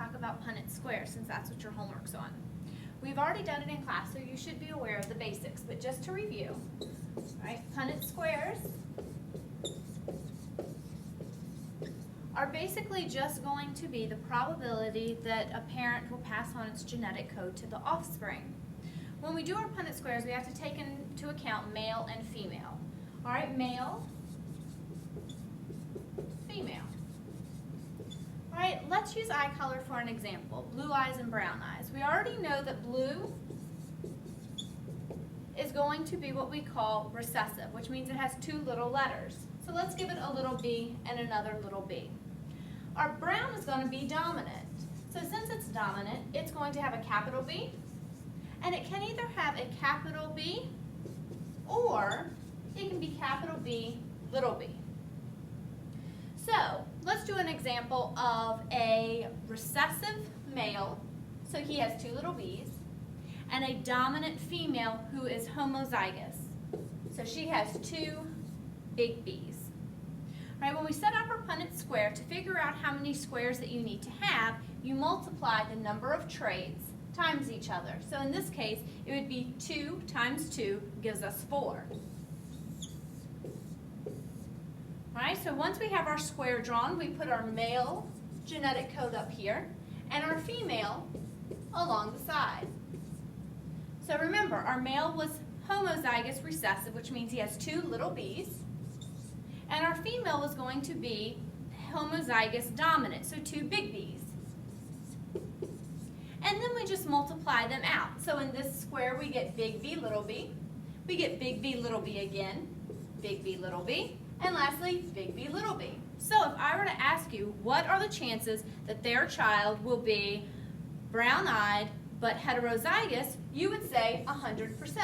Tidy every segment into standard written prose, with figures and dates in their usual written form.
talk about Punnett Squares since that's what your homework's on. We've already done it in class, so you should be aware of the basics, but just to review, all right, Punnett Squares are basically just going to be the probability that a parent will pass on its genetic code to the offspring. When we do our Punnett Squares, we have to take into account male and female. All right, male, female. All right, let's use eye color for an example, blue eyes and brown eyes. We already know that blue is going to be what we call recessive, which means it has two little letters. So let's give it a little b and another little b. Our brown is going to be dominant. So since it's dominant, it's going to have a capital B, and it can either have a capital B or it can be capital B, little b. So let's do an example of a recessive male, so he has two little b's, and a dominant female who is homozygous. So she has two big B's. All right, when we set up our Punnett square, to figure out how many squares that you need to have, you multiply the number of traits times each other. So in this case, it would be 2 times 2 gives us 4. All right, so once we have our square drawn, we put our male genetic code up here and our female along the side. So remember, our male was homozygous recessive, which means he has two little b's, and our female was going to be homozygous dominant, so two big B's. And then we just multiply them out. So in this square, we get big B, little b. We get big B, little b again, big B, little b, and lastly, big B, little b. So if I were to ask you, what are the chances that their child will be brown-eyed but heterozygous, you would say 100%.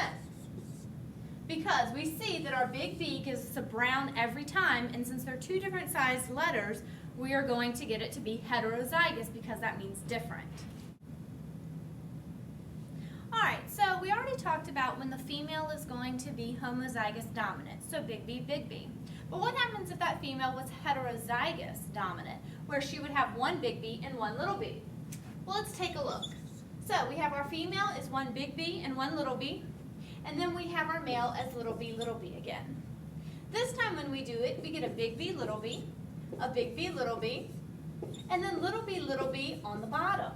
Because we see that our big B gives us a brown every time, and since they're two different sized letters, we are going to get it to be heterozygous because that means different. Alright, so we already talked about when the female is going to be homozygous dominant, so big B, big B. But what happens if that female was heterozygous dominant, where she would have one big B and one little b? Well, let's take a look. So we have our female is one big B and one little b, and then we have our male as little b again. This time when we do it, we get a big B, little b, a big B, little b, and then little b on the bottom.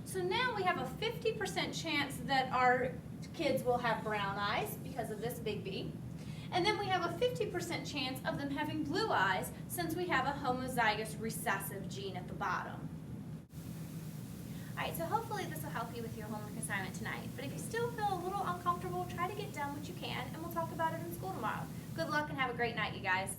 So now we have a 50% chance that our kids will have brown eyes because of this big B. And then we have a 50% chance of them having blue eyes since we have a homozygous recessive gene at the bottom. Alright, so hopefully this will help you with your homework assignment tonight. But if you still feel a little uncomfortable, try to get done what you can, and we'll talk about it in school tomorrow. Good luck and have a great night, you guys.